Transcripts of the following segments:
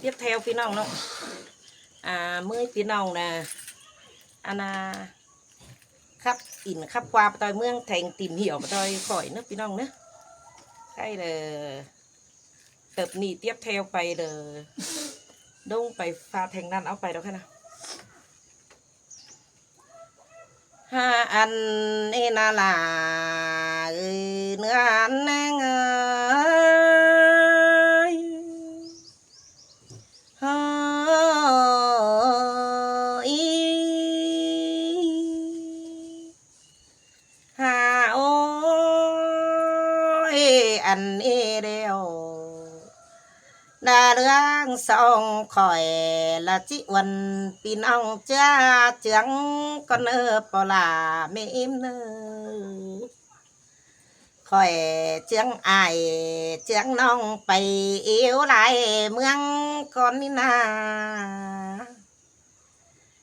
tiếp theo phía nòng nó mới phía nòng nè khắp in khắp qua tôi mương thành tìm hiểu tôi khỏi nước phía nòng nữa hay là tập nì tiếp theo phải là đông phải pha thành nan áo phải đâu thế nào ha ăn nên là nữa ăn ăn đeo đa đường sông khỏi là chị quần pin ông cha trắng con ơ bỏ là mẹ em nơ khỏi trắng ai trắng nông bày yếu lại mương con đi na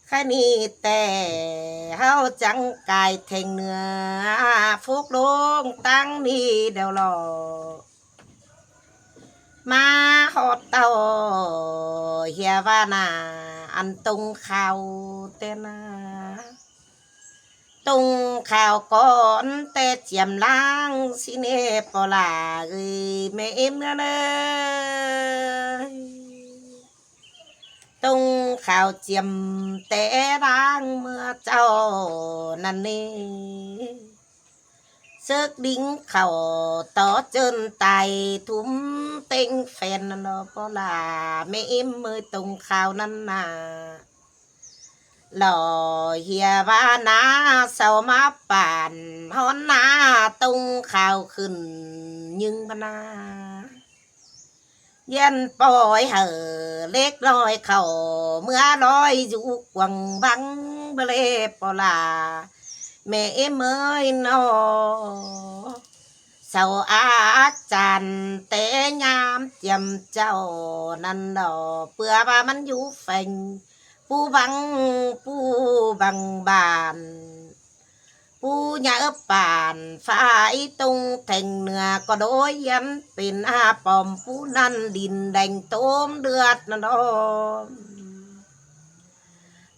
khai ni tè hao trắng cài thành nửa phúc đông tăng đi đều lò mà họ tàu hiệp na ăn tung khao tên tung khao con tê chiếm lang xin bỏ là người mẹ em nữa tung khao chiếm tê đang mưa trâu năn nê sức đính khẩu tó chân tài thúm tinh phèn nó có là mẹ em mới tung khao năn nà lò hiệp ná sau má bản hón ná tung khao khẩn nhưng mà na dân bồi hở lết lôi khẩu mưa lôi dụ quăng băng bê lê bỏ là mẹ em ơi nó sau ác tràn té nhám chầm cháu năn đỏ bữa ba mắn dụ phành pu bằng bàn pu nhà ấp bàn phải tung thành nửa có đôi dân pin bòm pu năn đình đành tôm đượt nó đó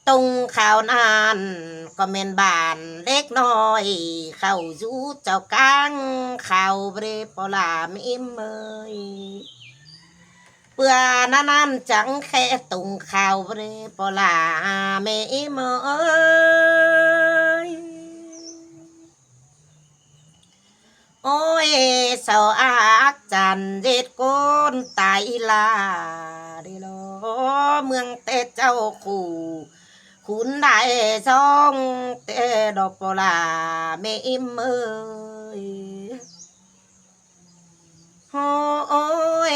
tung khao nan có men bàn ล็กน้อยkhao rú chào cang khao bre bỏ làm em ơi bữa nan chẳng khe tung khao bre bỏ làm em ơi ôi sao ác tràn giết con tại là đi lo mương tê châu khủ khún đại sông tê đọc là mẹ em ơi ôi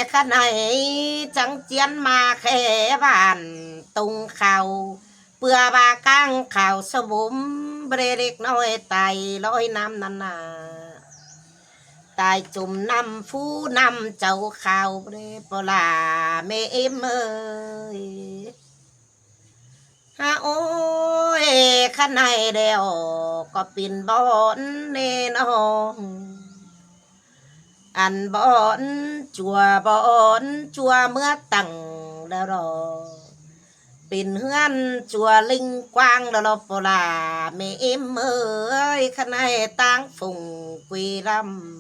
khăn này chẳng chiến mà khẽ bàn tung khao bữa ba căng khao sơ bốm bê địch nói tài lối nam năn à tài chùm năm phú năm cháu khao bê bỏ là mẹ em ơi ôi khăn này đều có pin bón nên ăn bón chùa mưa tặng đều rồi pin hương chùa linh quang đó là mẹ em ơi khăn này tang phùng quỳ lâm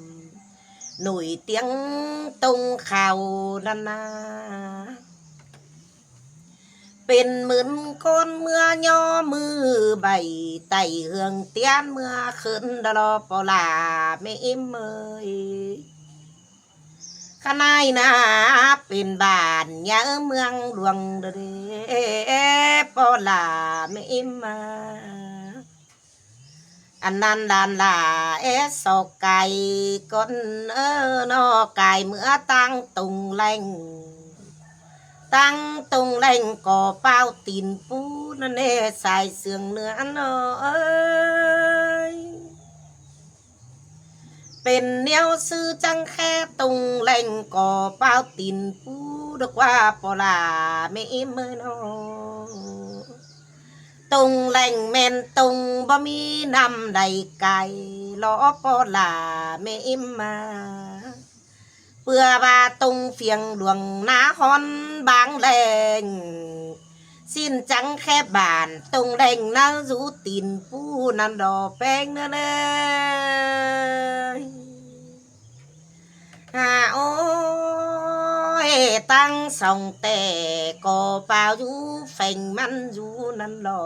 nổi tiếng tung khao năn naเป็นเหมือนคนเมื่อย่อมือใบไต่เฮืองเตียนเมื่อขึ้นดอปลาไม่อิ่มเอยขนายนาเป็นบ้านยาเมืองหลวงเดปลาไม่อิ่มมาอันนั้นดานลาสกไก่ก้นนอไก่เมื่อตั้งตุงแรงtăng tung lên có bao tin phú nó nê xài xương nữa nó ơiเป็นแนวซื้อจังแค่ตรงแหล่งก่อเป้าตินปูดกว่าปลาไม่เมื่อนอตรงแหล่งแม่นตรงบ่มีน้ำใดไก่ล้อปลาไม่มา เปื่อว่าตรงเฟียงหลวงนาฮอนบางแรงสิ้นจังแค่บานตรงแดงนารูตีนผู้นันดอแป้งเนเลยโอ้ยตั้งส่องแต่ก็เปล่าอยู่เฟ่งมันอยู่นั่นหรอ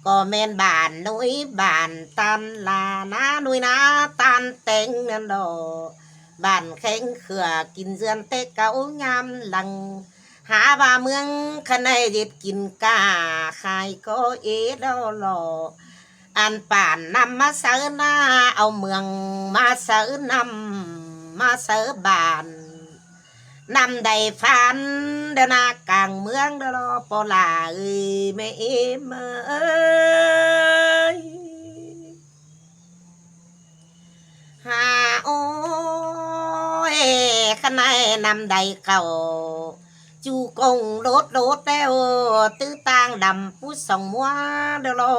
ก็แม่นบานนุ้ยบานตันลานานุ้ยนาตันเต็งนั่นดอบ้านแข็งเขือกินเรือนเตะเก่ายามหลังหาว่าเมืองคะแนนเด็ดกินกาขายก็เอดอลออันป่านนำมาเสอหน้าเอาเมืองมาเสอนำมาเสอบานนำได้ฟันเดนากลางเมืองเดรอปอลาเอ้ยไม่เอ็มเอ้ยหาโอ้ยขณะนำได้เก่าจูกงรถแล้วตื้อต่างดำผู้ส่องมัวเดรอ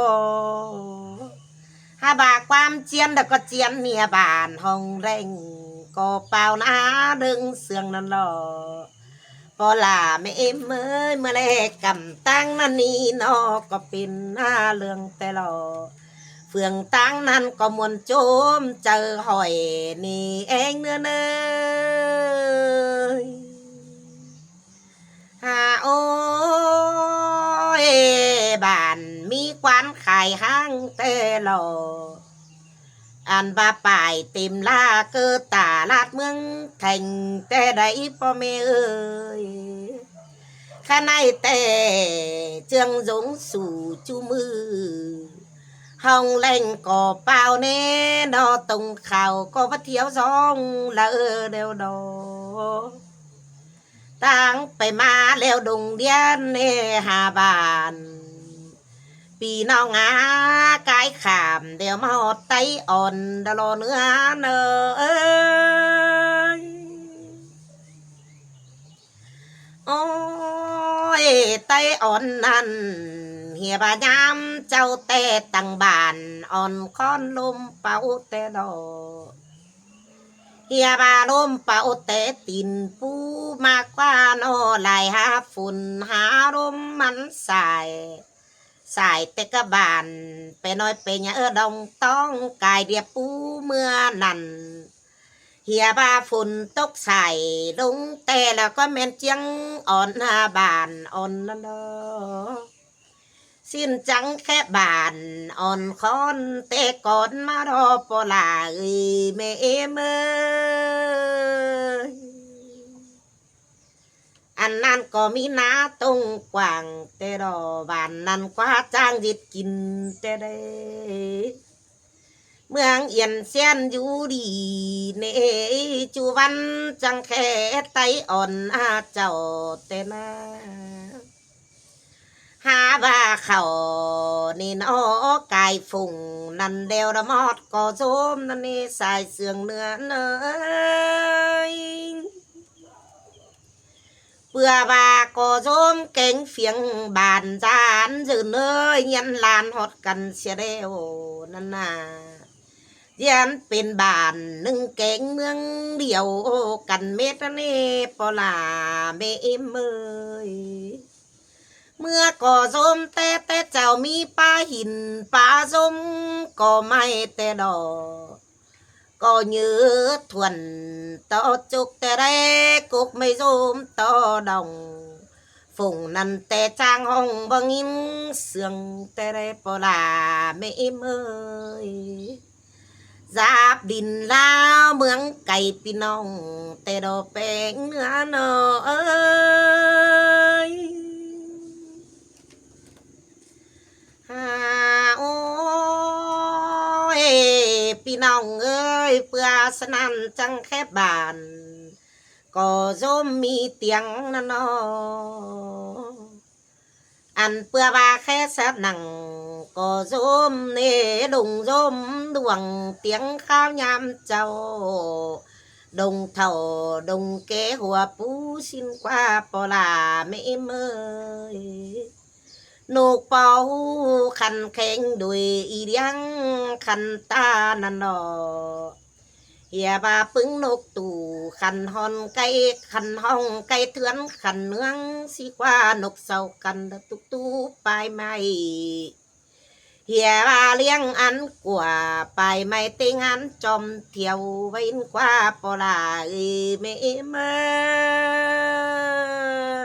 หาบาความเจียนเดก็เจียนเมียบานห้องแรงก็เปล่านะดึงเสียงนั่นหรอพอลาไม่เอ็มเอ้ยเมื่อแรกกำตั้งนั่นนี่นอก็เป็นหน้าเรื่องแต่หรอเฟืองตั้งนั้นก็มวนโจมเจอหอยนี่เองเนื้อเนยโอ้ยบ้านมีควันขายห้างแต่หรออันบาป่ายเต็มลาเกิดตาลาดเมืองแข่งแต่ใดพ่อแม่เอ้ยข้าในแต่เจืองสงสู่จูมือห้องแรงก่อเปล่าเน่นอตรงเข่าก็ว่าเที่ยวซองละเดียวดอตั้งไปมาแล้วดงเดียนเนหาบานปีน้องกายขามเดี๋ยวมาหอดไตอ่อนดลอเนื้อเนอเยโอ้ยไตอ่อนนั่นเฮียบายามเจ้าแต่ตั้งบานอ่อนค้อนลมเป่าแต่ดอเฮียบาลมเป่าแต่ตินปูมากกว่าโนลายหาฝุ่นหาลมมันใส่สายเตกบานไปน้อยไปเนื้อดองต้องกายเดียปูเมื่อนั้นเฮียบาฝุ่นตกใส่ลงแต่แล้วก็แม่นเจียงอ่อนหน้าบานอ่อนนั่นเด้อสิ้นจังแค่บานอ่อนคอนเตะก่อนมารอปลาเอ้ยแม่เอมเอ้ยอันนั้นก็มีนาตรงกว่างแต่ดอบานนั้นกว่าจ้างยิดกินแต่ได้เมืองเอียนเซียนอยู่ดีเนจูวันจังแค่ไตอ่อนอาเจ้าแต่นาหาว่าเขานี่นอกายฝุ่งนั่นเดวดมอดก็โจมนั่นนี่สายเสื่องเนื้อเนยเปื่อบาก็โจมเก่งเฟียงบานจานยืนเนยยันลานหดกันเสียเดียวนั่นน่ะยันเป็นบานหนึ่งเก่งเมืองเดียวกันเม็ดนี่ปลาเมมเมยเมื่อก่อส้มแต่เจ้ามีป้าหินป้าส้มก็ไม่แต่ดอกก็ยืดทวนต่อจุกแต่ได้กุกไม่ส้มต่อดองฝงนั่นแต่จ้างห้องบังอินเสียงแต่ได้ปลาไม่เมยจาบดินลาวเมืองไก่พี่น้องแต่ดอกแปงเนื้อเนอเอ้ยโอ้ยพี่น้องเอ้ยเพื่อสนั่นจังแค่บานก็ย่อมมีเตียงนั่นเนาะอันเพื่อบาแค่สันังก็ย่อมเนดงย่อมดวงเตียงข้าวยามเจ้าดงเท่าดงเกหัวปูสินกว่าปลาไม่เมยนูกเป่าคันแข็งด้วยอีเดียงคันตานันดอ เฮียบาปึ้งนกตู่ขันหอนไก่ขันห้องไก่เถือนขันเนืองสีกว่านกเสากันตุกตูปลายไม้เฮียบาเลี้ยงอันกว่าปลายไม้ติงอันจอมเที่ยวไว้กว่าปลาไม่เม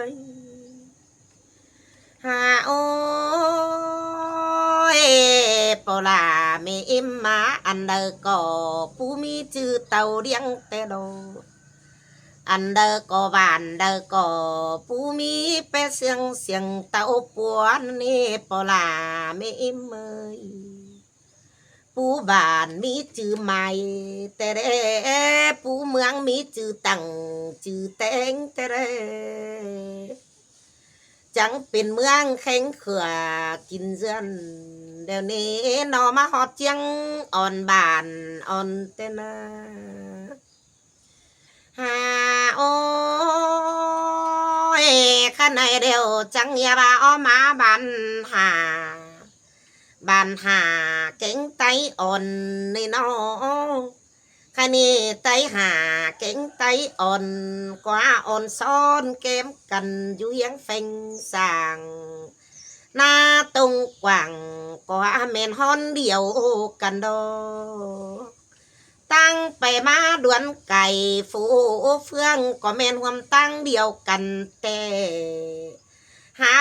ยฮาโอยปลาไม่อิ่มมาอันเดอร์ก็ผู้มีชื่อเต่าเลี้ยงแต่โดอันเดอร์ก็บานเดอร์ก็ผู้มีเปเสียงเต่าปวนนี่ปลาไม่อิ่มเมยผู้บ้านมีชื่อใหม่แต่เร่ผู้เมืองมีชื่อตั้งชื่อแต่งแต่เร่จังเป็นเมืองแข็งเขือกินเรือนเดี๋ยวนี้นอมาหอดเจียงอ่อนบานอ่อนเตนาฮาโอ้ยข้าในเดียวจังยาบาอ้อมาบานหาเก่งไตอ่อนนี่น้อคันนี้ไตหาเก่งไตอ่อนกว่าอ่อนซ้อนเกมกันอยู่ยังเฟงสางหน้าตรงกว่างกว่าแม่นฮอนเดียวกันดอตั้งไปมาดวนไก่ฟูเฟืองก็แม่นหวมตั้งเดียวกันแต่หา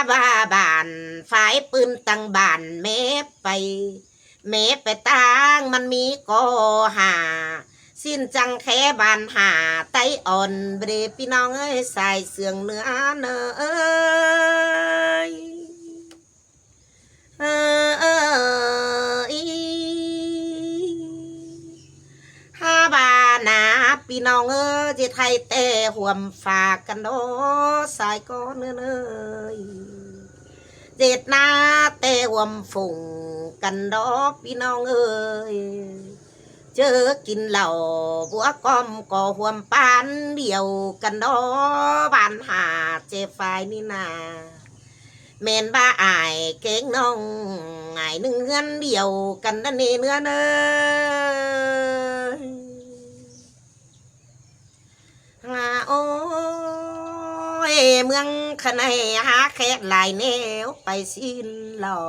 บานฝ่ายปืนตั้งบานเมไปตั้งมันมีก็หาสิ้นจังแค่บานหาไตอ่อนเบรพี่น้องเอ้ยใส่เสื่องเนื้อเนยฮาบานาพี่น้องเอ้ยจะไทยแต่ห่วมฝากกันโดสายก้อนเนยเจ็ดนาแต่ห่วมฝุ่งกันดอกพี่น้องเอ้ยเจอกินเหล้าบัวก้อมก็ห่วมปานเดียวกันดอบานหาเจฝ่ายนี่นาเมนบ้าอายเก่งน้องอายหนึ่งเฮือนเดียวกันนั่นนี่เนื้อเนยโอ้ยเมืองขะไนหาแค่หลายแนวไปสิ้นหล่อ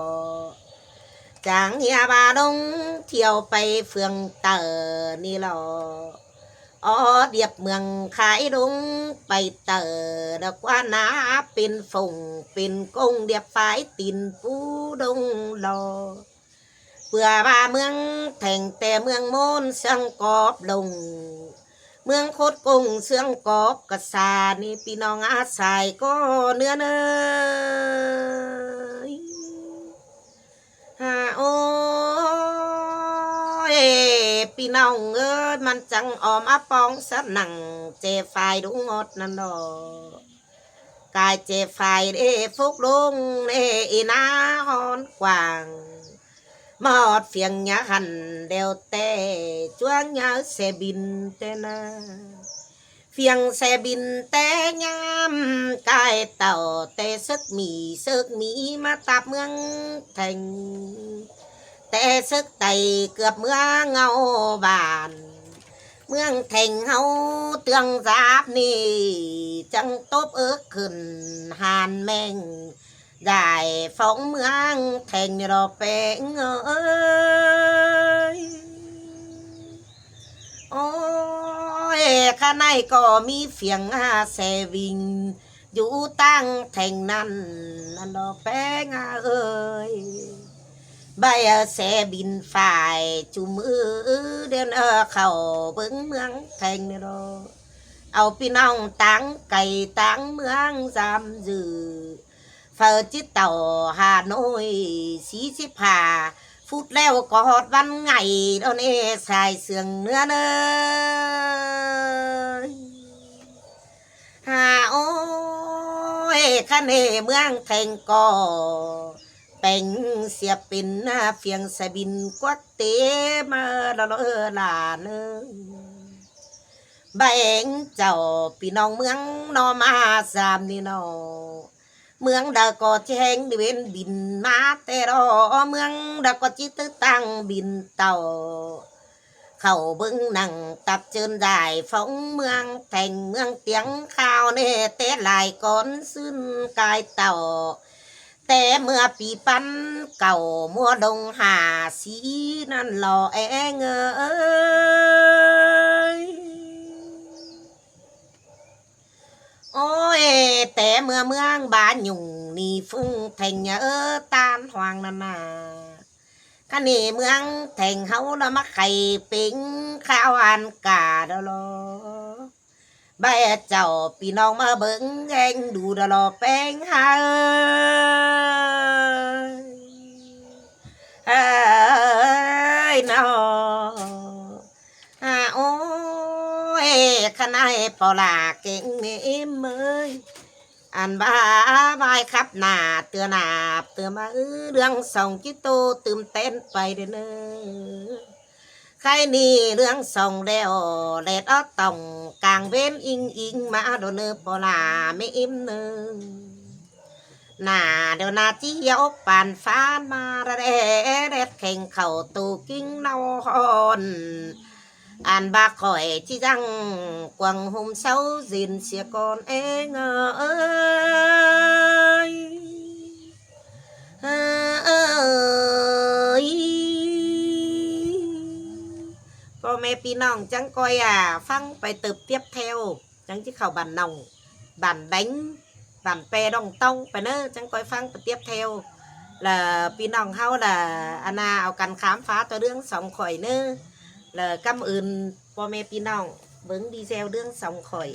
จางเฮียบาดงเที่ยวไปเฟืองเตอนี่หล่ออ๋อเดียบเมืองขายดงไปเตอดอกว่านาเป็นฝงเป็นกงเดียบฝ่ายตินปูดงหล่อเพื่อว่าเมืองแท่งแต่เมืองโมนเสียงกอบลงเมืองโคดกงเสียงกอบกษานี่พี่น้องอาศัยก็เนื้อเนยโอ้ยพี่น้องเอ้ยมันจังออมอาปองสนังเจไฟดุงดนั่นดอกายเจไฟเด้ฟุกลุงเด้อีนาฮอนกว่างมอดเฟียงยาหันเดวแต่จวงยาเสบินแต่นาเฟียงเสบินแต่ยามกายเต่าแต่ซึกมีมาตับเมืองแทงแต่ซึกไตเกือบเมืองเงาบานเมืองแทงเฮาเตืองจาบนี่จังตบเอิกขึ้นหานแมงได้ฟ้องเมืองแทงรอเปงเอ้ยโอ้ยข้าในก็มีเฟียงแสวิงอยู่ตั้งแทงนั้นนั่นรอแปงเอ้ยใบแสบินฝ่ายจุมือเดินเข้าเบิ้งเมืองแทงนี่รอเอาพี่น้องตั้งไก่ตั้งเมืองจำจือเฟอจิตเต่าหาโนยสีสิบห้าฟุตแล้วก็ฮอดวันไงตอนนี้ใส่เสื่องเนื้อเนยโอ้ยข้าเนเมืองแทงก็เป็นเสียเป็นเฟียงสบินกวักเตมาละลาเนยใบเองเจ้าพี่น้องเมืองนอมาสามนี่นอเมืองดาก็แจ้งดิเวนบินมาแต่รอเมืองดาก็จิตตั้งบินเต่า เขาบึงนั่งตับเจินได้ฝงเมืองแต่งเมืองเตียงข้าวเนเตะลายก้อนซึ้นกายเต่าแต่เมื่อปีปันเก่ามัวดงหาสีนั่นหล่อแองเอ้ยโอ้ยแต่เมื่อเมืองบ้านหยุ่งนี่ฟุ้งแทงตานหวางนานาคันนี่เมืองแทงเฮาละมาไข่ปิงข้าวอันกาดลอใบเจ้าพี่น้องมาเบิ่งแงดูดลอแป้งหาเอ้ยนอโอ้ยขนายปอลาเก่งเมมเมยอันบ้าบายครับหนาเตือหนาเตือมาเรื่องส่องจิตโตตื่มเต้นไปเด้อเนอใครนี่เรื่องส่องแล้วเลดอ้อต้องกลางเว้นอิงมาโดนเนอปอลาไม่อิ่มเนอหน้าเดี๋ยวนาที่เหี่ยวปานฟ้านมาระเดเด็ดแข่งเข่าตูกิ้งเนาฮอนอันบาคอยที่จังกวางหุ่มเศร้าสินเสียก่อนเองเอ้ยเอ้ยพ่อแม่พี่น้องจังก้อยฟังไปตึบเทียบเทวจังที่เขาบันนองบันแบงบันเปดองตองไปเนอะจังก้อยฟังไปเทียบเทวlà พี่น้องเฮาlà Anna เอากันkhám pháตัวเรื่องสองข่อยเนอะlà cảm ơnพ่อแม่พี่น้องเบิ่งดีเซลเรื่องสองข่อย